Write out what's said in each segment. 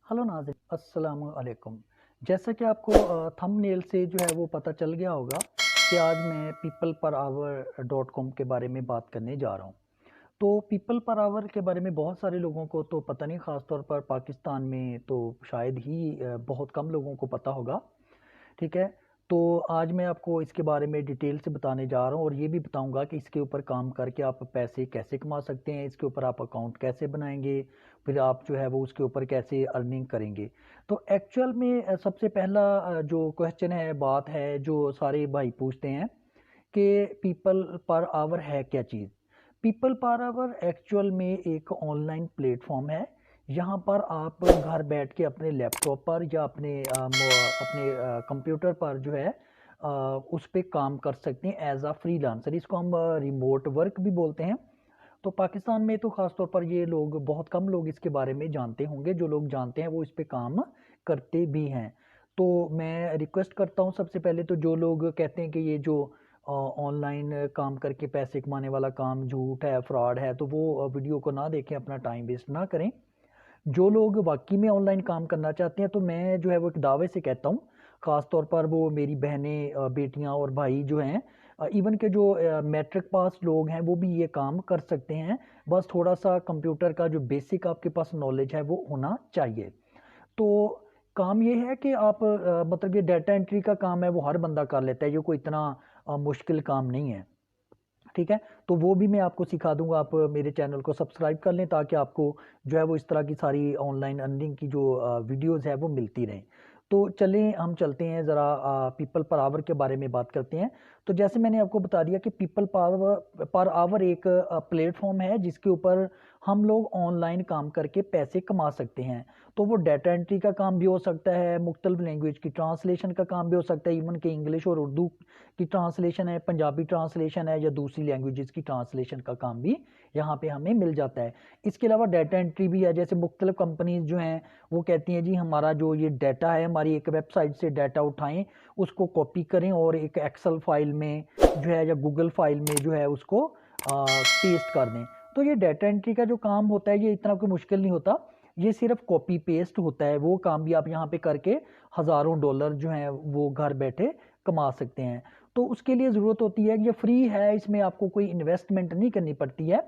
Hello नाज़रीन, अस्सलामु अलैकुम। जैसा कि आपको थंबनेल से जो है वो पता चल गया होगा कि आज मैं people per hour dot com के बारे में बात करने जा रहा हूँ। तो पीपल पर आवर के बारे में बहुत सारे लोगों को तो पता नहीं, ख़ास तौर पर पाकिस्तान में तो शायद ही बहुत कम लोगों को पता होगा। ठीक है। तो आज मैं आपको इसके बारे में डिटेल से बताने जा रहा हूँ और ये भी बताऊंगा कि इसके ऊपर काम करके आप पैसे कैसे कमा सकते हैं, इसके ऊपर आप अकाउंट कैसे बनाएंगे, फिर आप जो है वो उसके ऊपर कैसे अर्निंग करेंगे। तो एक्चुअल में सबसे पहला जो क्वेश्चन है, बात है जो सारे भाई पूछते हैं कि पीपल पर आवर है क्या चीज़। पीपल पर आवर एक्चुअल में एक ऑनलाइन प्लेटफॉर्म है। यहाँ पर आप घर बैठ के अपने लैपटॉप पर या अपने कंप्यूटर पर जो है उस पर काम कर सकते हैं एज अ फ्रीलांसर। इसको हम रिमोट वर्क भी बोलते हैं। तो पाकिस्तान में तो ख़ास तौर पर ये लोग, बहुत कम लोग इसके बारे में जानते होंगे। जो लोग जानते हैं वो इस पे काम करते भी हैं। तो मैं रिक्वेस्ट करता हूँ, सबसे पहले तो जो लोग कहते हैं कि ये जो ऑनलाइन काम करके पैसे कमाने वाला काम झूठ है, फ्रॉड है, तो वो वीडियो को ना देखें, अपना टाइम वेस्ट ना करें। जो लोग वाकई में ऑनलाइन काम करना चाहते हैं, तो मैं जो है वो एक दावे से कहता हूँ, ख़ास तौर पर वो मेरी बहनें, बेटियाँ और भाई जो हैं, इवन के जो मैट्रिक पास लोग हैं, वो भी ये काम कर सकते हैं। बस थोड़ा सा कंप्यूटर का जो बेसिक आपके पास नॉलेज है वो होना चाहिए। तो काम ये है कि आप मतलब ये डाटा एंट्री का काम है, वो हर बंदा कर लेता है, ये कोई इतना मुश्किल काम नहीं है। ठीक है। तो वो भी मैं आपको सिखा दूंगा। आप मेरे चैनल को सब्सक्राइब कर लें ताकि आपको जो है वो इस तरह की सारी ऑनलाइन अर्निंग की जो वीडियोस है वो मिलती रहें। तो चलें, हम चलते हैं ज़रा पीपल पर आवर के बारे में बात करते हैं। तो जैसे मैंने आपको बता दिया कि पीपल पर आवर एक प्लेटफॉर्म है जिसके ऊपर हम लोग ऑनलाइन काम करके पैसे कमा सकते हैं। तो वो डाटा एंट्री का काम भी हो सकता है, मुख्तलिफ लैंग्वेज की ट्रांसलेशन का काम भी हो सकता है, इवन के इंग्लिश और उर्दू की ट्रांसलेशन है, पंजाबी ट्रांसलेशन है, या दूसरी लैंग्वेजेस की ट्रांसलेशन का काम भी यहाँ पे हमें मिल जाता है। इसके अलावा डाटा एंट्री भी है। जैसे मुख्तलिफ कंपनीज जो हैं वो कहती हैं जी हमारा जो ये डाटा है, हमारी एक वेबसाइट से डाटा उठाएं, उसको कॉपी करें और एक एक्सेल फाइल में जो है या गूगल फाइल में जो है उसको पेस्ट कर दें। तो ये डाटा एंट्री का जो काम होता है ये इतना कोई मुश्किल नहीं होता। ये सिर्फ कॉपी पेस्ट होता है। वो काम भी आप यहाँ पे करके हज़ारों डॉलर जो हैं वो घर बैठे कमा सकते हैं। तो उसके लिए ज़रूरत होती है कि ये फ्री है, इसमें आपको कोई इन्वेस्टमेंट नहीं करनी पड़ती है।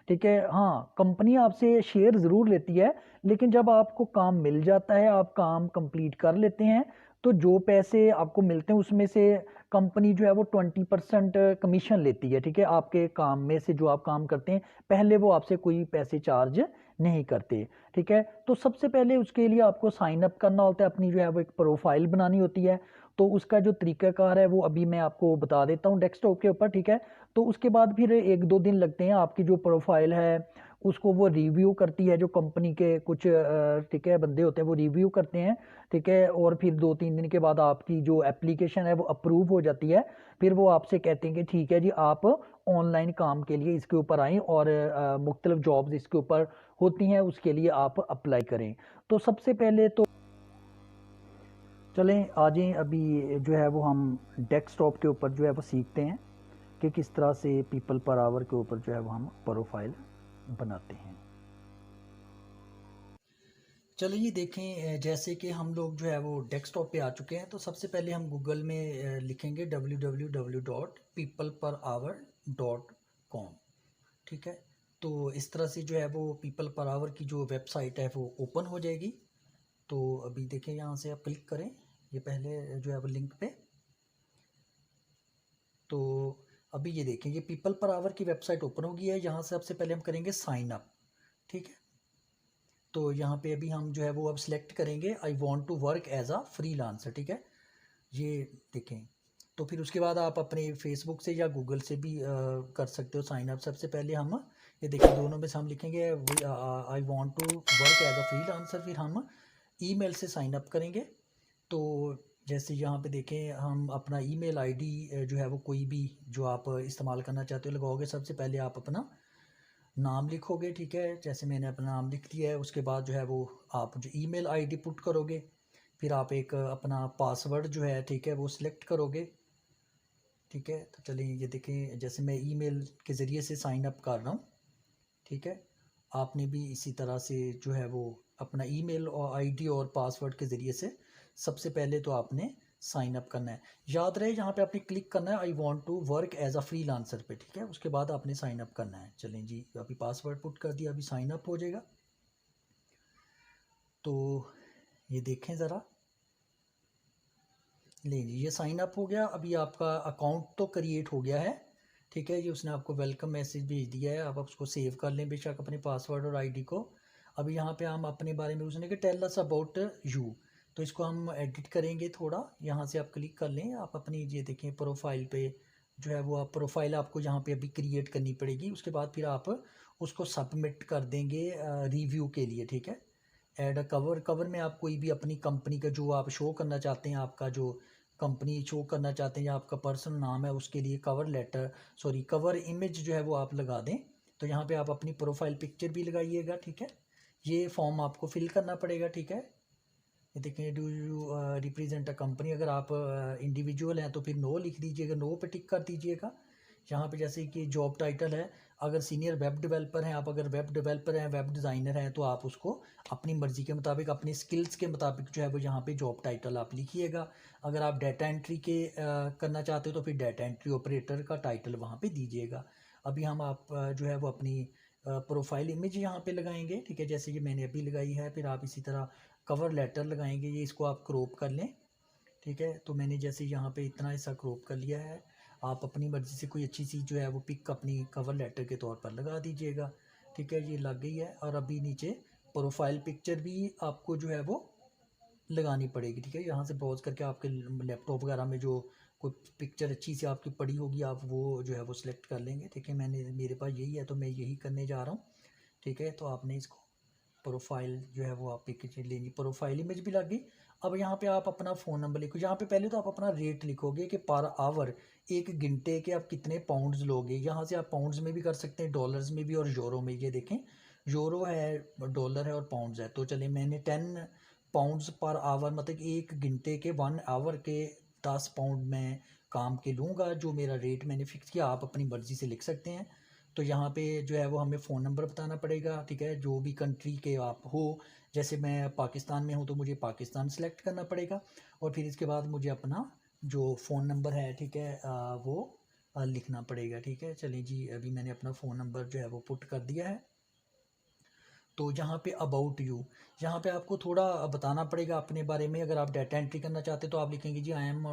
ठीक है। हाँ, कंपनी आपसे शेयर ज़रूर लेती है, लेकिन जब आपको काम मिल जाता है, आप काम कंप्लीट कर लेते हैं, तो जो पैसे आपको मिलते हैं उसमें से कंपनी जो है वो 20% कमीशन लेती है। ठीक है। आपके काम में से जो आप काम करते हैं, पहले वो आपसे कोई पैसे चार्ज नहीं करते। ठीक है। तो सबसे पहले उसके लिए आपको साइन अप करना होता है, अपनी जो है वो एक प्रोफाइल बनानी होती है। तो उसका जो तरीकाकार है वो अभी मैं आपको बता देता हूँ डेस्कटॉप के ऊपर। ठीक है। तो उसके बाद फिर 1-2 दिन लगते हैं, आपकी जो प्रोफाइल है उसको वो रिव्यू करती है, जो कंपनी के कुछ ठीक है बंदे होते हैं वो रिव्यू करते हैं। ठीक है। और फिर 2-3 दिन के बाद आपकी जो एप्लीकेशन है वो अप्रूव हो जाती है। फिर वो आपसे कहते हैं कि ठीक है जी, आप ऑनलाइन काम के लिए इसके ऊपर आएँ और मुख्तलिफ जॉब्स इसके ऊपर होती हैं, उसके लिए आप अप्लाई करें। तो सबसे पहले तो चलें आ जाएं, अभी जो है वो हम डेस्कटॉप के ऊपर जो है वो सीखते हैं कि किस तरह से पीपल पर आवर के ऊपर जो है वो हम प्रोफाइल बनाते हैं। चलिए देखें, जैसे कि हम लोग जो है वो डेस्कटॉप पे आ चुके हैं। तो सबसे पहले हम गूगल में लिखेंगे www.peopleperhour.com। ठीक है। तो इस तरह से जो है वो पीपल पर आवर की जो वेबसाइट है वो ओपन हो जाएगी। तो अभी देखें, यहाँ से आप क्लिक करें ये पहले जो है वो लिंक पे। तो अभी ये देखें, ये पीपल पर आवर की वेबसाइट ओपन हो गई है। यहाँ से सबसे पहले हम करेंगे साइन अप। ठीक है। तो यहाँ पे अभी हम जो है वो अब सिलेक्ट करेंगे I want to work as a freelancer. ठीक है। ये देखें। तो फिर उसके बाद आप अपने फेसबुक से या गूगल से भी कर सकते हो साइन अप। सबसे पहले हम ये देखिए, दोनों में से हम लिखेंगे I want to work as a freelancer, फिर हम ईमेल से साइन अप करेंगे। तो जैसे यहाँ पे देखें, हम अपना ईमेल आईडी जो है वो कोई भी जो आप इस्तेमाल करना चाहते हो लगाओगे। सबसे पहले आप अपना नाम लिखोगे। ठीक है। जैसे मैंने अपना नाम लिख दिया है, उसके बाद जो है वो आप जो ईमेल आईडी पुट करोगे, फिर आप एक अपना पासवर्ड जो है, ठीक है, वो सिलेक्ट करोगे। ठीक है। तो चलिए ये देखें, जैसे मैं ईमेल के ज़रिए से साइन अप कर रहा हूँ। ठीक है। आपने भी इसी तरह से जो है वो अपना ईमेल और आईडी और पासवर्ड के ज़रिए से सबसे पहले तो आपने साइन अप करना है। याद रहे यहाँ पे आपने क्लिक करना है I want to work as a freelancer पे, ठीक है। उसके बाद आपने साइन अप करना है। चलें जी, अभी पासवर्ड पुट कर दिया, अभी साइन अप हो जाएगा। तो ये देखें ज़रा, ले जी ये साइन अप हो गया। अभी आपका अकाउंट तो क्रिएट हो गया है, ठीक है। ये उसने आपको वेलकम मैसेज भेज दिया है, आप उसको सेव कर लें बेशक अपने पासवर्ड और आईडी को। अभी यहाँ पे हम अपने बारे में उसने कि टेल अस अबाउट यू, तो इसको हम एडिट करेंगे थोड़ा। यहाँ से आप क्लिक कर लें, आप अपनी ये देखें प्रोफाइल पे जो है वो आप प्रोफाइल आपको यहाँ पे अभी क्रिएट करनी पड़ेगी। उसके बाद फिर आप उसको सबमिट कर देंगे रिव्यू के लिए, ठीक है। ऐड अ कवर, कवर में आप कोई भी अपनी कंपनी का जो आप शो करना चाहते हैं, आपका जो कंपनी शो करना चाहते हैं या आपका पर्सनल नाम है, उसके लिए कवर लेटर कवर इमेज जो है वो आप लगा दें। तो यहाँ पे आप अपनी प्रोफाइल पिक्चर भी लगाइएगा, ठीक है। ये फॉर्म आपको फिल करना पड़ेगा, ठीक है। ये देखें, do you represent a company, अगर आप इंडिविजुअल हैं तो फिर नो लिख दीजिएगा, नो पे टिक कर दीजिएगा। यहाँ पे जैसे कि जॉब टाइटल है, अगर सीनियर वेब डेवलपर हैं आप, अगर वेब डेवलपर हैं, वेब डिज़ाइनर हैं, तो आप उसको अपनी मर्ज़ी के मुताबिक, अपनी स्किल्स के मुताबिक जो है वो यहाँ पे जॉब टाइटल आप लिखिएगा। अगर आप डाटा एंट्री के करना चाहते हो तो फिर डाटा एंट्री ऑपरेटर का टाइटल वहाँ पे दीजिएगा। अभी हम आप जो है वो अपनी प्रोफाइल इमेज यहाँ पे लगाएंगे, ठीक है, जैसे कि मैंने अभी लगाई है। फिर आप इसी तरह कवर लेटर लगाएंगे, ये इसको आप क्रॉप कर लें, ठीक है। तो मैंने जैसे यहाँ पे इतना हिस्सा क्रॉप कर लिया है। आप अपनी मर्ज़ी से कोई अच्छी सी जो है वो पिक अपनी कवर लेटर के तौर पर लगा दीजिएगा, ठीक है। ये लग गई है। और अभी नीचे प्रोफाइल पिक्चर भी आपको जो है वो लगानी पड़ेगी, ठीक है। यहाँ से ब्राउज करके आपके लैपटॉप वगैरह में जो कोई पिक्चर अच्छी सी आपकी पड़ी होगी, आप वो जो है वो सिलेक्ट कर लेंगे, ठीक है। मेरे पास यही है तो मैं यही करने जा रहा हूँ, ठीक है। तो आपने इसको प्रोफाइल जो है वो आप पिक्चर लेनी, प्रोफाइल इमेज भी लग गई। अब यहाँ पे आप अपना फ़ोन नंबर लिखो। यहाँ पे पहले तो आप अपना रेट लिखोगे कि पर आवर, एक घंटे के आप कितने पाउंड्स लोगे। यहाँ से आप पाउंड्स में भी कर सकते हैं, डॉलर्स में भी और यूरो में। ये देखें, यूरो है, डॉलर है और पाउंड्स है। तो चलिए मैंने 10 पाउंड्स पर आवर, मतलब एक घंटे के 1 आवर के 10 पाउंड मैं काम के लूँगा, जो मेरा रेट मैंने फिक्स किया। आप अपनी मर्ज़ी से लिख सकते हैं। तो यहाँ पे जो है वो हमें फ़ोन नंबर बताना पड़ेगा, ठीक है, जो भी कंट्री के आप हो। जैसे मैं पाकिस्तान में हूँ तो मुझे पाकिस्तान सेलेक्ट करना पड़ेगा। और फिर इसके बाद मुझे अपना जो फ़ोन नंबर है, ठीक है, वो लिखना पड़ेगा, ठीक है। चलिए जी, अभी मैंने अपना फ़ोन नंबर जो है वो पुट कर दिया है। तो यहाँ पे अबाउट यू, यहाँ पे आपको थोड़ा बताना पड़ेगा अपने बारे में। अगर आप डाटा एंट्री करना चाहते हैं तो आप लिखेंगे जी I am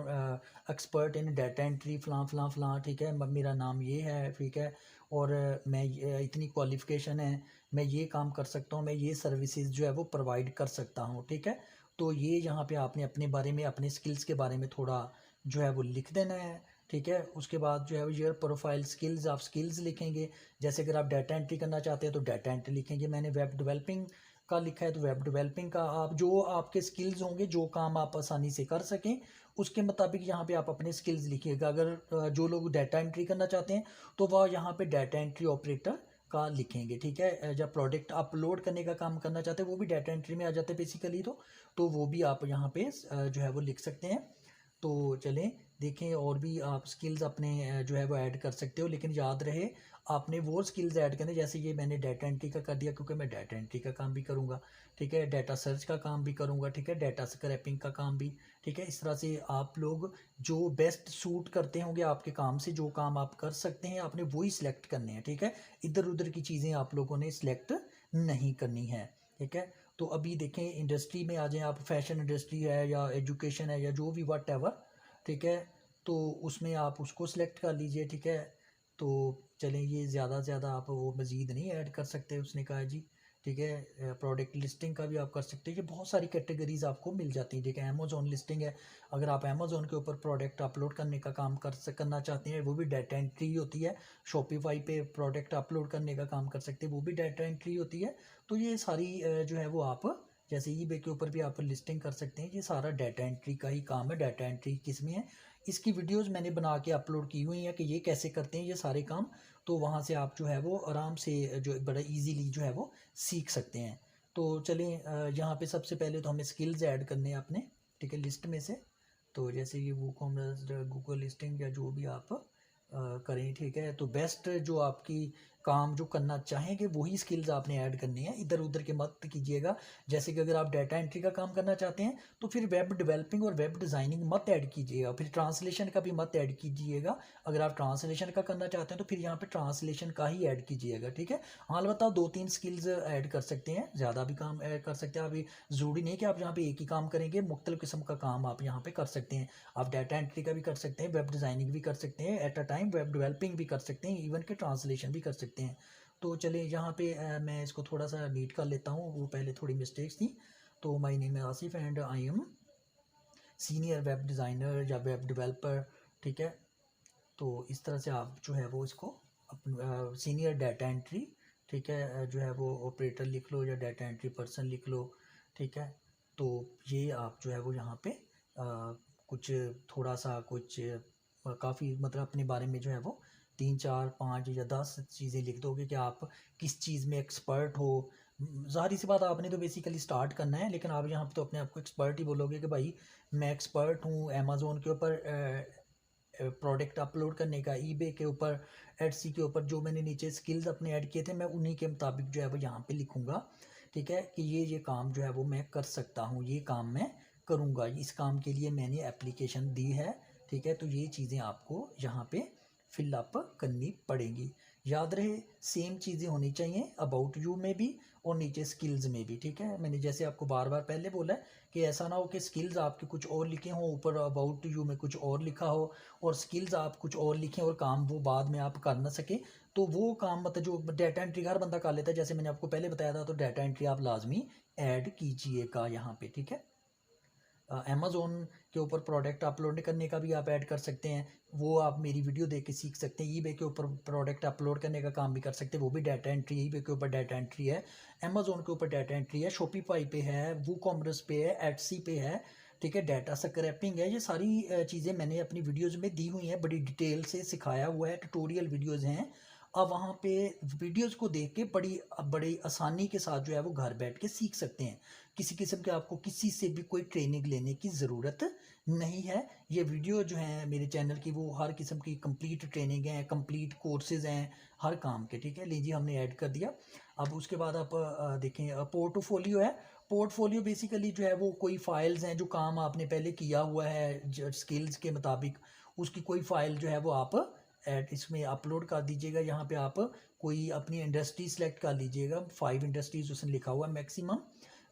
expert in data entry फ़लाँ फ़लाँ फ़लाँ, ठीक है, मेरा नाम ये है, ठीक है। और मैं इतनी क्वालिफ़िकेशन है, मैं ये काम कर सकता हूँ, मैं ये सर्विसेज जो है वो प्रोवाइड कर सकता हूँ, ठीक है। तो ये यहाँ पे आपने अपने बारे में, अपने स्किल्स के बारे में थोड़ा जो है वो लिख देना है, ठीक है। उसके बाद जो है वो योर प्रोफाइल स्किल्स, आप स्किल्स लिखेंगे। जैसे अगर आप डाटा एंट्री करना चाहते हैं तो डाटा एंट्री लिखेंगे। मैंने वेब डेवलपिंग का लिखा है तो वेब डेवलपिंग का, आप जो आपके स्किल्स होंगे, जो काम आप आसानी से कर सकें, उसके मुताबिक यहाँ पे आप अपने स्किल्स लिखिएगा। अगर जो लोग डाटा एंट्री करना चाहते हैं तो वह यहाँ पे डाटा एंट्री ऑपरेटर का लिखेंगे, ठीक है। जब प्रोडक्ट अपलोड करने का काम करना चाहते हैं वो भी डाटा एंट्री में आ जाते हैं बेसिकली, तो वो भी आप यहाँ पे जो है वो लिख सकते हैं। तो चलें देखें, और भी आप स्किल्स अपने जो है वो ऐड कर सकते हो, लेकिन याद रहे आपने वो स्किल्स ऐड करने। जैसे ये मैंने डाटा एंट्री का कर दिया क्योंकि मैं डाटा एंट्री का काम भी करूँगा, ठीक है, डाटा सर्च का काम भी करूँगा, ठीक है, डाटा स्क्रैपिंग का काम भी, ठीक है। इस तरह से आप लोग जो बेस्ट सूट करते होंगे आपके काम से, जो काम आप कर सकते हैं, आपने वही सिलेक्ट करने हैं, ठीक है। इधर उधर की चीज़ें आप लोगों ने सिलेक्ट नहीं करनी है, ठीक है। तो अभी देखें, इंडस्ट्री में आ जाएं आप, फैशन इंडस्ट्री है या एजुकेशन है या जो भी वट एवर, ठीक है। तो उसमें आप उसको सिलेक्ट कर लीजिए, ठीक है। तो चलें, ये ज़्यादा से ज़्यादा आप वो मज़ीद नहीं ऐड कर सकते, उसने कहा जी, ठीक है। प्रोडक्ट लिस्टिंग का भी आप कर सकते हैं। ये बहुत सारी कैटेगरीज आपको मिल जाती हैं, ठीक है। अमेज़ॉन लिस्टिंग है, अगर आप अमेज़ॉन के ऊपर प्रोडक्ट अपलोड करने का काम करना चाहते हैं, वो भी डाटा एंट्री होती है। शॉपिफाई पे प्रोडक्ट अपलोड करने का काम कर सकते हैं, वो भी डाटा एंट्री होती है। तो ये सारी जो है वो आप, जैसे ईबे के ऊपर भी आप लिस्टिंग कर सकते हैं, ये सारा डाटा एंट्री का ही काम है। डाटा एंट्री किस में है, इसकी वीडियोस मैंने बना के अपलोड की हुई हैं कि ये कैसे करते हैं ये सारे काम। तो वहाँ से आप जो है वो आराम से जो बड़ा इजीली जो है वो सीख सकते हैं। तो चलें, यहाँ पे सबसे पहले तो हमें स्किल्स ऐड करने हैं अपने, ठीक है, लिस्ट में से। तो जैसे कि वो कॉमर्स, गूगल लिस्टिंग या जो भी आप करें, ठीक है। तो बेस्ट जो आपकी काम जो करना चाहेंगे वही स्किल्स आपने ऐड करनी है, इधर उधर के मत कीजिएगा। जैसे कि अगर आप डाटा एंट्री का काम करना चाहते हैं तो फिर वेब डेवलपिंग और वेब डिज़ाइनिंग मत ऐड कीजिएगा, फिर ट्रांसलेशन का भी मत ऐड कीजिएगा। अगर आप ट्रांसलेशन का करना चाहते हैं तो फिर यहाँ पे ट्रांसलेशन का ही ऐड कीजिएगा, ठीक है। हाँ अलबत्ता 2-3 स्किल्स ऐड कर सकते हैं, ज़्यादा भी काम ऐड कर सकते हैं। अभी ज़रूरी नहीं कि आप यहाँ पे एक ही काम करेंगे, मुख्तलिफ किस्म का काम आप यहाँ पे कर सकते हैं। आप डाटा एंट्री का भी कर सकते हैं, वेब डिज़ाइनिंग भी कर सकते हैं, at a time web developing भी कर सकते हैं, इवन के ट्रांसलेशन भी कर सकते हैं। तो चलिए यहाँ पे मैं इसको थोड़ा सा नीट कर लेता हूँ, वो पहले थोड़ी मिस्टेक्स थी। तो माय नेम है Asif and I am senior web designer या वेब डेवलपर, ठीक है। तो इस तरह से आप जो है वो इसको अपन सीनियर डाटा एंट्री, ठीक है, जो है वो ऑपरेटर लिख लो या डाटा एंट्री पर्सन लिख लो, ठीक है। तो ये आप जो है वो यहाँ पे कुछ थोड़ा सा कुछ काफ़ी मतलब अपने बारे में जो है वो 3, 4, 5 या 10 चीज़ें लिख दोगे कि आप किस चीज़ में एक्सपर्ट हो। ज़ाहिर सी बात आपने तो बेसिकली स्टार्ट करना है, लेकिन आप यहाँ पे तो अपने आप को एक्सपर्ट ही बोलोगे कि भाई मैं एक्सपर्ट हूँ अमेज़ोन के ऊपर प्रोडक्ट अपलोड करने का, ईबे के ऊपर, एडसी के ऊपर। जो मैंने नीचे स्किल्स अपने ऐड किए थे मैं उन्हीं के मुताबिक जो है वो यहाँ पे लिखूँगा, ठीक है, कि ये काम जो है वो मैं कर सकता हूँ, ये काम मैं करूँगा, इस काम के लिए मैंने एप्लीकेशन दी है, ठीक है। तो ये चीज़ें आपको यहाँ पे फिलअप करनी पड़ेंगी। याद रहे सेम चीज़ें होनी चाहिए अबाउट यू में भी और नीचे स्किल्स में भी, ठीक है। मैंने जैसे आपको बार बार पहले बोला है कि ऐसा ना हो कि स्किल्स आपके कुछ और लिखे हों, ऊपर अबाउट यू में कुछ और लिखा हो, और स्किल्स आप कुछ और लिखें और काम वो बाद में आप कर ना सके। तो वो काम मतलब जो डाटा एंट्री हर बंदा कर लेता है, जैसे मैंने आपको पहले बताया था, तो डाटा एंट्री आप लाजमी ऐड कीजिएगा यहाँ पे, ठीक है। अमेज़ोन के ऊपर प्रोडक्ट अपलोड करने का भी आप ऐड कर सकते हैं, वो आप मेरी वीडियो देख के सीख सकते हैं। ईबे के ऊपर प्रोडक्ट अपलोड करने का काम भी कर सकते हैं, वो भी डाटा एंट्री है। ईबे के ऊपर डाटा एंट्री है, अमेज़ोन के ऊपर डाटा एंट्री है, शॉपिफाई पे है, वूकॉमर्स पे है, एटसी पे है, ठीक है, डाटा स्क्रैपिंग है। ये सारी चीज़ें मैंने अपनी वीडियोज़ में दी हुई हैं, बड़ी डिटेल से सिखाया हुआ है, ट्यूटोरियल वीडियोज़ हैं। अब वहाँ पे वीडियोज़ को देख के बड़ी आसानी के साथ जो है वो घर बैठ के सीख सकते हैं। किसी किस्म के आपको किसी से भी कोई ट्रेनिंग लेने की ज़रूरत नहीं है। ये वीडियो जो है मेरे चैनल की वो हर किस्म की कंप्लीट ट्रेनिंग है, कंप्लीट कोर्सेज हैं हर काम के, ठीक है। लीजिए हमने ऐड कर दिया। अब उसके बाद आप देखें पोर्टफोलियो है। पोर्टफोलियो बेसिकली जो है वो कोई फाइल्स हैं जो काम आपने पहले किया हुआ है स्किल्स के मुताबिक, उसकी कोई फ़ाइल जो है वो आप इसमें अपलोड कर दीजिएगा। यहाँ पे आप कोई अपनी इंडस्ट्री सेलेक्ट कर लीजिएगा, 5 इंडस्ट्रीज उसने लिखा हुआ है मैक्सिमम,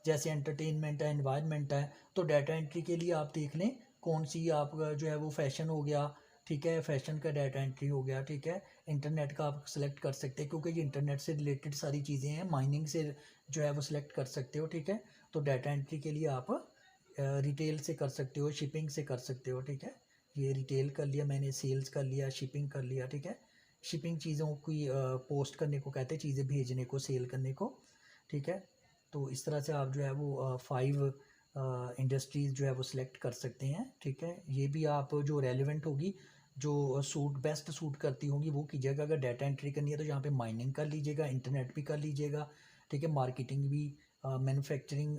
जैसे एंटरटेनमेंट है, एनवायरनमेंट है। तो डाटा एंट्री के लिए आप देख लें कौन सी आपका जो है वो फैशन हो गया, ठीक है, फैशन का डाटा एंट्री हो गया, ठीक है। इंटरनेट का आप सेलेक्ट कर सकते हैं क्योंकि ये इंटरनेट से रिलेटेड सारी चीज़ें हैं, माइनिंग से जो है वो सिलेक्ट कर सकते हो, ठीक है। तो डाटा एंट्री के लिए आप रिटेल से कर सकते हो, शिपिंग से कर सकते हो, ठीक है। ये रिटेल कर लिया मैंने, सेल्स कर लिया, शिपिंग कर लिया, ठीक है। शिपिंग चीज़ों की पोस्ट करने को कहते हैं, चीज़ें भेजने को, सेल करने को, ठीक है। तो इस तरह से आप जो है वो 5 इंडस्ट्रीज़ जो है वो सिलेक्ट कर सकते हैं, ठीक है। ये भी आप जो रेलिवेंट होगी, जो बेस्ट सूट करती होंगी वो कीजिएगा। अगर डाटा एंट्री करनी है तो यहाँ पे माइनिंग कर लीजिएगा, इंटरनेट भी कर लीजिएगा, ठीक है, मार्केटिंग भी, मैन्युफैक्चरिंग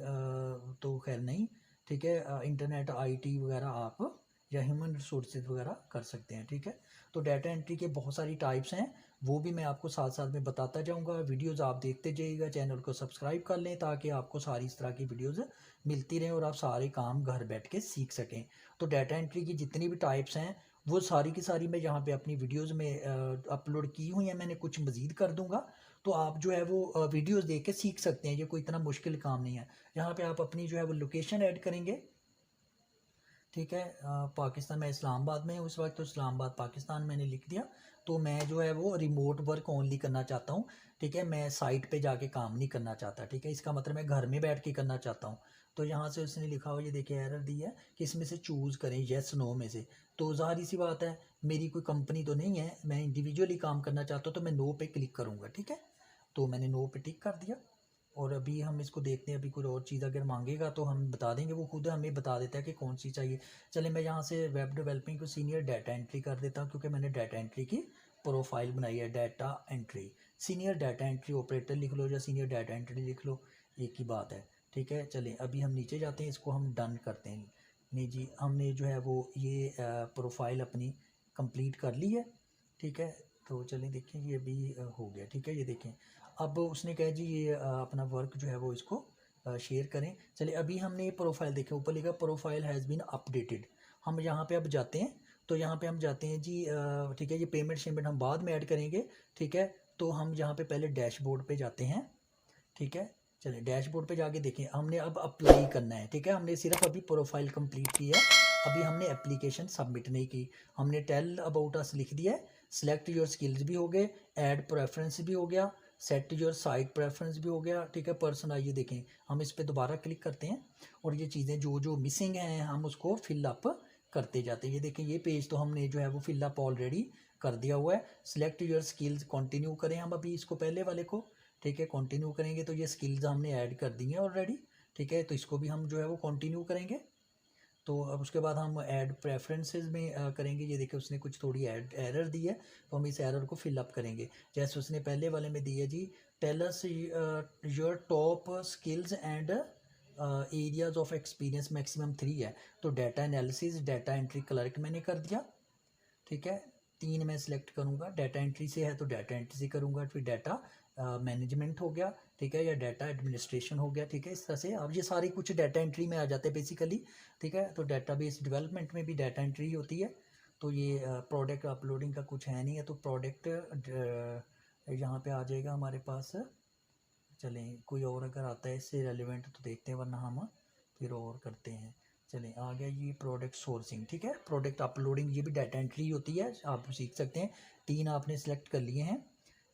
तो खैर नहीं, ठीक है, इंटरनेट आईटी वगैरह आप या ह्यूमन रिसोर्सेज वगैरह कर सकते हैं, ठीक है। तो डाटा एंट्री के बहुत सारी टाइप्स हैं, वो भी मैं आपको साथ साथ में बताता जाऊंगा। वीडियोस आप देखते जाइएगा, चैनल को सब्सक्राइब कर लें ताकि आपको सारी इस तरह की वीडियोस मिलती रहें और आप सारे काम घर बैठ के सीख सकें। तो डाटा एंट्री की जितनी भी टाइप्स हैं वो सारी की सारी मैं यहाँ पे अपनी वीडियोस में अपलोड की हुई हैं, मैंने कुछ मज़ीद कर दूंगा। तो आप जो है वो वीडियोस देख के सीख सकते हैं, ये कोई इतना मुश्किल काम नहीं है। यहाँ पे आप अपनी जो है वो लोकेशन ऐड करेंगे, ठीक है। पाकिस्तान में इस्लामाबाद में उस वक्त, तो इस्लामाबाद पाकिस्तान मैंने लिख दिया। तो मैं जो है वो रिमोट वर्क ओनली करना चाहता हूँ, ठीक है, मैं साइट पे जाके काम नहीं करना चाहता, ठीक है। इसका मतलब मैं घर में बैठ के करना चाहता हूँ। तो यहाँ से उसने लिखा हुआ, ये देखिए एरर दी है कि इसमें से चूज़ करें येस नो में से। तो ज़ाहिर सी बात है मेरी कोई कंपनी तो नहीं है, मैं इंडिविजुअली काम करना चाहता हूँ, तो मैं नो पे क्लिक करूँगा, ठीक है। तो मैंने नो पे टिक कर दिया। और अभी हम इसको देखते हैं, अभी कोई और चीज़ अगर मांगेगा तो हम बता देंगे, वो खुद हमें बता देता है कि कौन सी चाहिए। चले मैं यहाँ से वेब डेवलपिंग को सीनियर डाटा एंट्री कर देता हूँ, क्योंकि मैंने डाटा एंट्री की प्रोफाइल बनाई है। Data entry senior data entry operator लिख लो या सीनियर डाटा एंट्री लिख लो, एक ही बात है, ठीक है। चलें अभी हम नीचे जाते हैं, इसको हम डन करते हैं। नहीं जी, हमने जो है वो ये प्रोफाइल अपनी कंप्लीट कर ली है, ठीक है। तो चलिए देखें ये भी हो गया, ठीक है। ये देखें अब उसने कहा जी ये अपना वर्क जो है वो इसको शेयर करें। चलिए अभी हमने ये प्रोफाइल देखें, ऊपर लिखा प्रोफाइल हैज़ बीन अपडेटेड। हम यहाँ पे अब जाते हैं, तो यहाँ पे हम जाते हैं जी, ठीक है। ये पेमेंट शेमेंट हम बाद में ऐड करेंगे, ठीक है। तो हम यहाँ पे पहले डैशबोर्ड पे जाते हैं, ठीक है। चलिए डैशबोर्ड पे जाके देखें, हमने अब अप्लाई करना है, ठीक है। हमने सिर्फ अभी प्रोफाइल कंप्लीट की है, अभी हमने एप्लीकेशन सबमिट नहीं की। हमने टेल अबाउट अस लिख दिया है, सिलेक्ट योर स्किल्स भी हो गए, ऐड प्रेफरेंस भी हो गया, सेट योर साइट प्रेफरेंस भी हो गया, ठीक है। पर्सन आइए देखें, हम इस पर दोबारा क्लिक करते हैं और ये चीज़ें जो जो मिसिंग हैं हम उसको फिलअप करते जाते हैं। ये देखें ये पेज तो हमने जो है वो फिलअप ऑलरेडी कर दिया हुआ है। सिलेक्ट योर स्किल्स कंटिन्यू करें हम अभी इसको पहले वाले को, ठीक है। कंटिन्यू करेंगे तो ये स्किल्स हमने ऐड कर दी हैं ऑलरेडी, ठीक है। तो इसको भी हम जो है वो कंटिन्यू करेंगे। तो अब उसके बाद हम ऐड प्रेफरेंसेस में करेंगे। ये देखिए उसने कुछ थोड़ी ऐड एरर दी है, तो हम इस एरर को फिलअप करेंगे जैसे उसने पहले वाले में दी है जी। Tell us your top skills and areas of experience, maximum 3 है। तो data analysis, data entry clerk मैंने कर दिया, ठीक है। 3 मैं सिलेक्ट करूँगा, डाटा एंट्री से है तो डाटा एंट्री से करूँगा, फिर डाटा मैनेजमेंट हो गया, ठीक है, या डाटा एडमिनिस्ट्रेशन हो गया, ठीक है। इस तरह से अब ये सारे कुछ डाटा एंट्री में आ जाते हैं बेसिकली, ठीक है। तो डाटाबेस डेवलपमेंट में भी डाटा एंट्री होती है। तो ये प्रोडक्ट अपलोडिंग का कुछ है नहीं है, तो प्रोडक्ट यहाँ पे आ जाएगा हमारे पास। चलें कोई और अगर आता है इससे रेलिवेंट तो देखते हैं, वरना हम फिर और करते हैं। चलें आ गया ये प्रोडक्ट सोर्सिंग, ठीक है। प्रोडक्ट अपलोडिंग ये भी डाटा एंट्री होती है, आप सीख सकते हैं। 3 आपने सेलेक्ट कर लिए हैं,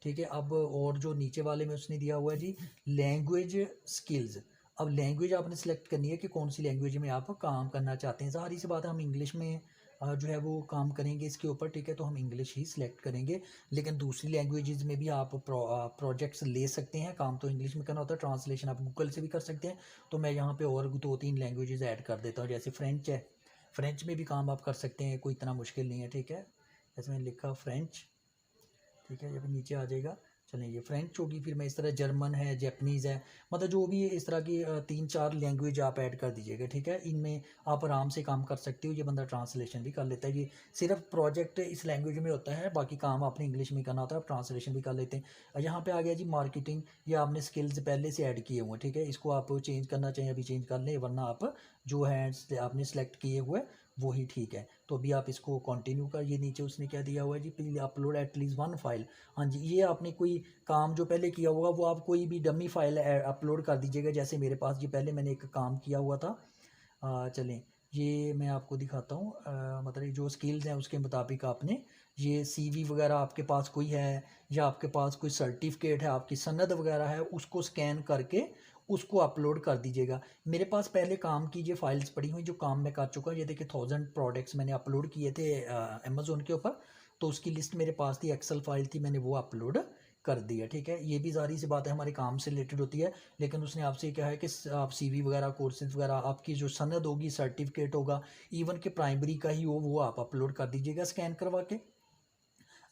ठीक है। अब और जो नीचे वाले में उसने दिया हुआ है जी लैंग्वेज स्किल्स। अब लैंग्वेज आपने सेलेक्ट करनी है कि कौन सी लैंग्वेज में आप काम करना चाहते हैं। सारी सी बात है, हम इंग्लिश में जो है वो काम करेंगे इसके ऊपर, ठीक है। तो हम इंग्लिश ही सिलेक्ट करेंगे, लेकिन दूसरी लैंग्वेजेस में भी आप प्रोजेक्ट्स ले सकते हैं। काम तो इंग्लिश में करना होता है, ट्रांसलेशन आप गूगल से भी कर सकते हैं। तो मैं यहाँ पे और 2-3 लैंग्वेजेस ऐड कर देता हूँ, जैसे फ्रेंच है, फ्रेंच में भी काम आप कर सकते हैं, कोई इतना मुश्किल नहीं है, ठीक है। जैसे मैंने लिखा फ्रेंच, ठीक है। जब नीचे आ जाएगा, चलें ये फ्रेंच होगी, फिर मैं इस तरह जर्मन है, जैपनीज़ है, मतलब जो भी इस तरह की 3-4 लैंग्वेज आप ऐड कर दीजिएगा, ठीक है। इनमें आप आराम से काम कर सकते हो, ये बंदा ट्रांसलेशन भी कर लेता है। ये सिर्फ प्रोजेक्ट इस लैंग्वेज में होता है, बाकी काम आपने इंग्लिश में करना होता है, आप ट्रांसलेशन भी कर लेते हैं। यहाँ पे आ गया जी मार्केटिंग, ये आपने स्किल्स पहले से ऐड किए हुए हैं, ठीक है। इसको आप चेंज करना चाहिए अभी चेंज कर लें, वरना आप जो है आपने सेलेक्ट किए हुए वही ठीक है। तो अभी आप इसको कंटिन्यू कर, ये नीचे उसने क्या दिया हुआ है जी, प्लीज अपलोड एटलीस्ट 1 फाइल। हाँ जी, ये आपने कोई काम जो पहले किया होगा वो आप कोई भी डमी फाइल अपलोड कर दीजिएगा। जैसे मेरे पास ये पहले मैंने एक काम किया हुआ था, चलें ये मैं आपको दिखाता हूँ। मतलब जो स्किल्स हैं उसके मुताबिक आपने ये सीवी वगैरह आपके पास कोई है, या आपके पास कोई सर्टिफिकेट है, आपकी सनद वगैरह है, उसको स्कैन करके उसको अपलोड कर दीजिएगा। मेरे पास पहले काम की ये फाइल्स पड़ी हुई जो काम मैं कर चुका हूँ। ये देखिए 1000 प्रोडक्ट्स मैंने अपलोड किए थे अमेज़ोन के ऊपर, तो उसकी लिस्ट मेरे पास थी, एक्सेल फाइल थी, मैंने वो अपलोड कर दिया, ठीक है। ये भी सारी सी बात है हमारे काम से रिलेटेड होती है, लेकिन उसने आपसे क्या है कि आप सीवी वगैरह, कोर्सेज वगैरह, आपकी जो सनद होगी, सर्टिफिकेट होगा, इवन के प्राइमरी का ही हो, वो आप अपलोड कर दीजिएगा स्कैन करवा के।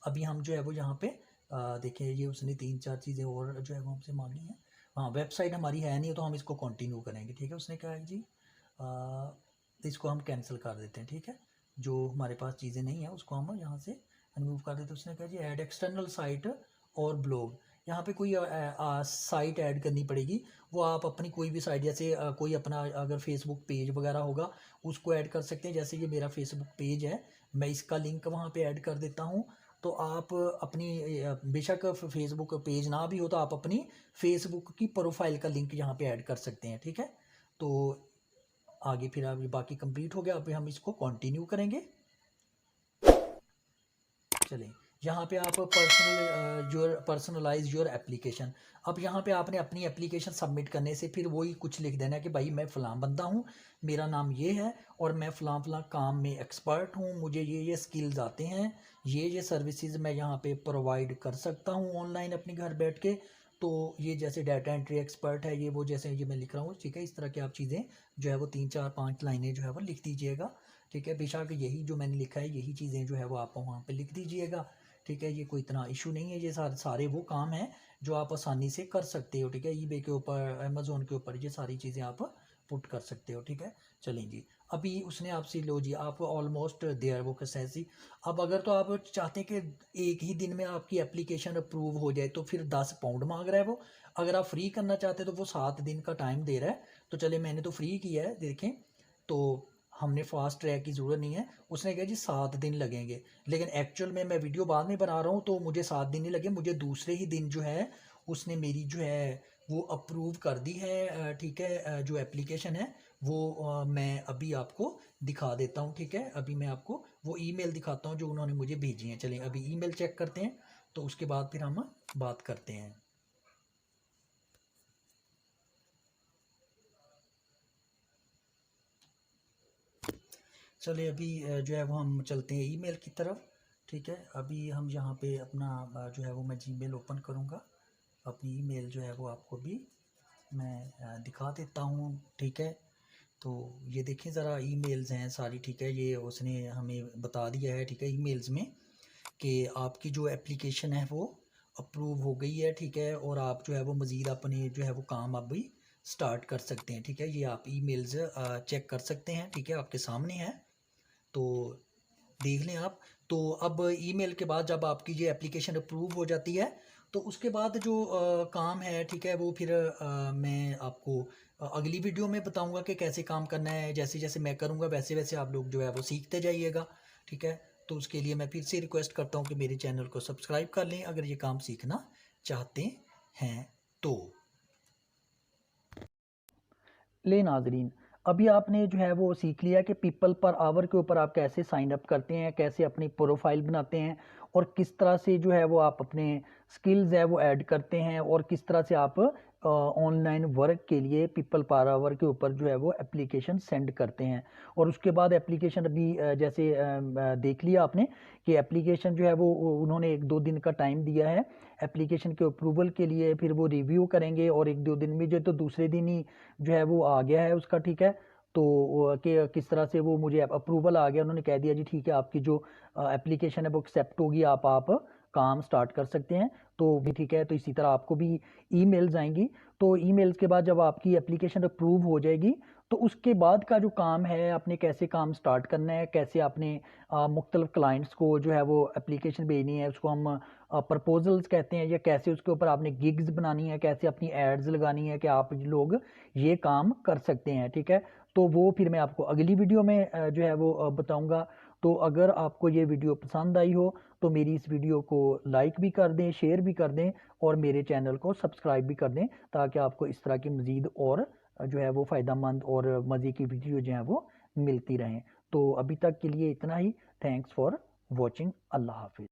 अभी हम जो है वो यहाँ पे देखिए ये उसने 3-4 चीज़ें और जो है वो हमसे मांगी हैं। हाँ, वेबसाइट हमारी है नहीं, तो हम इसको कंटिन्यू करेंगे, ठीक है। उसने कहा है जी इसको हम कैंसिल कर देते हैं, ठीक है। जो हमारे पास चीज़ें नहीं है उसको हम यहाँ से रिमूव कर देते हैं। उसने कहा जी ऐड एक्सटर्नल साइट और ब्लॉग, यहाँ पे कोई साइट ऐड करनी पड़ेगी। वो आप अपनी कोई भी साइट, जैसे कोई अपना अगर फेसबुक पेज वगैरह होगा उसको ऐड कर सकते हैं। जैसे ये मेरा फेसबुक पेज है, मैं इसका लिंक वहाँ पे ऐड कर देता हूँ। तो आप अपनी बेशक फेसबुक पेज ना भी हो तो आप अपनी फेसबुक की प्रोफाइल का लिंक यहाँ पे ऐड कर सकते हैं, ठीक है। तो आगे फिर अभी बाकी कंप्लीट हो गया, अभी हम इसको कंटिन्यू करेंगे। चलें यहाँ पे आप पर्सनलाइज योर एप्लीकेशन। अब यहाँ पे आपने अपनी एप्लीकेशन सबमिट करने से फिर वही कुछ लिख देना है कि भाई मैं फ़लाँ बंदा हूँ, मेरा नाम ये है और मैं फ़लाँ फ़लाँ काम में एक्सपर्ट हूँ, मुझे ये स्किल्स आते हैं, ये सर्विसेज मैं यहाँ पे प्रोवाइड कर सकता हूँ ऑनलाइन अपने घर बैठ के। तो ये जैसे डाटा एंट्री एक्सपर्ट है, ये वो जैसे ये मैं लिख रहा हूँ, ठीक है। इस तरह की आप चीज़ें जो है वो 3-4-5 लाइनें जो है वो लिख दीजिएगा, ठीक है। बेशक यही जो मैंने लिखा है यही चीज़ें जो है वो आप वहाँ पे लिख दीजिएगा, ठीक है। ये कोई इतना इशू नहीं है, ये सारे वो काम हैं जो आप आसानी से कर सकते हो, ठीक है। ईबे के ऊपर, अमेज़ोन के ऊपर ये सारी चीज़ें आप पुट कर सकते हो, ठीक है। चलें जी, अभी उसने आपसे लो जी आप ऑलमोस्ट देयर वो कैसे। अब अगर तो आप चाहते हैं कि एक ही दिन में आपकी एप्लीकेशन अप्रूव हो जाए तो फिर 10 पाउंड मांग रहा है वो। अगर आप फ्री करना चाहते हैं तो वो 7 दिन का टाइम दे रहा है। तो चले मैंने तो फ्री किया है, देखें तो हमने फास्ट ट्रैक की ज़रूरत नहीं है। उसने कहा जी 7 दिन लगेंगे, लेकिन एक्चुअल में मैं वीडियो बाद में बना रहा हूँ तो मुझे 7 दिन नहीं लगे, मुझे दूसरे ही दिन जो है उसने मेरी जो है वो अप्रूव कर दी है, ठीक है। जो एप्लीकेशन है वो मैं अभी आपको दिखा देता हूँ, ठीक है। अभी मैं आपको वो ईमेल दिखाता हूँ जो उन्होंने मुझे भेजी है। चलिए अभी ईमेल चेक करते हैं, तो उसके बाद फिर हम बात करते हैं। चलिए अभी जो है वो हम चलते हैं ईमेल की तरफ, ठीक है। अभी हम यहाँ पे अपना जो है वो मैं जीमेल ओपन करूँगा। अपनी ईमेल जो है वो आपको भी मैं दिखा देता हूँ, ठीक है। तो ये देखें ज़रा ईमेल्स हैं सारी, ठीक है। ये उसने हमें बता दिया है, ठीक है, ईमेल्स में कि आपकी जो एप्लीकेशन है वो अप्रूव हो गई है, ठीक है। और आप जो है वो मज़ीद अपने जो है वो काम अभी स्टार्ट कर सकते हैं, ठीक है। ये आप ईमेल्स चेक कर सकते हैं, ठीक है, आपके सामने है, तो देख लें आप। तो अब ईमेल के बाद जब आपकी ये एप्लीकेशन अप्रूव हो जाती है तो उसके बाद जो काम है, ठीक है, वो फिर मैं आपको अगली वीडियो में बताऊंगा कि कैसे काम करना है। जैसे जैसे मैं करूंगा वैसे वैसे आप लोग जो है वो सीखते जाइएगा, ठीक है। तो उसके लिए मैं फिर से रिक्वेस्ट करता हूँ कि मेरे चैनल को सब्सक्राइब कर लें अगर ये काम सीखना चाहते हैं तो। ले नाजरीन, अभी आपने जो है वो सीख लिया कि पीपल पर आवर के ऊपर आप कैसे साइन अप करते हैं, कैसे अपनी प्रोफाइल बनाते हैं, और किस तरह से जो है वो आप अपने स्किल्स है वो ऐड करते हैं, और किस तरह से आप ऑनलाइन वर्क के लिए पीपल पर आवर के ऊपर जो है वो एप्लीकेशन सेंड करते हैं। और उसके बाद एप्लीकेशन अभी जैसे देख लिया आपने कि एप्लीकेशन जो है वो उन्होंने 1-2 दिन का टाइम दिया है एप्लीकेशन के अप्रूवल के लिए, फिर वो रिव्यू करेंगे और 1-2 दिन में जो तो दूसरे दिन ही जो है वो आ गया है उसका, ठीक है। तो कि किस तरह से वो मुझे अप्रूवल आ गया, उन्होंने कह दिया जी ठीक है आपकी जो एप्लीकेशन है वो एक्सेप्ट होगी, आप काम स्टार्ट कर सकते हैं। तो भी ठीक है, तो इसी तरह आपको भी ईमेल्स आएंगी। तो ईमेल्स के बाद जब आपकी एप्लीकेशन अप्रूव हो जाएगी तो उसके बाद का जो काम है आपने कैसे काम स्टार्ट करना है, कैसे आपने मुख्तलिफ क्लाइंट्स को जो है वो एप्लीकेशन भेजनी है, उसको हम प्रपोजल्स कहते हैं, या कैसे उसके ऊपर आपने गिग्स बनानी है, कैसे अपनी एड्स लगानी है कि आप लोग ये काम कर सकते हैं, ठीक है। तो वो फिर मैं आपको अगली वीडियो में जो है वो बताऊंगा। तो अगर आपको ये वीडियो पसंद आई हो तो मेरी इस वीडियो को लाइक भी कर दें, शेयर भी कर दें, और मेरे चैनल को सब्सक्राइब भी कर दें, ताकि आपको इस तरह की मज़ीद और जो है वो फ़ायदेमंद और मज़े की वीडियो जो है वो मिलती रहें। तो अभी तक के लिए इतना ही। Thanks for watching. अल्लाह हाफिज़।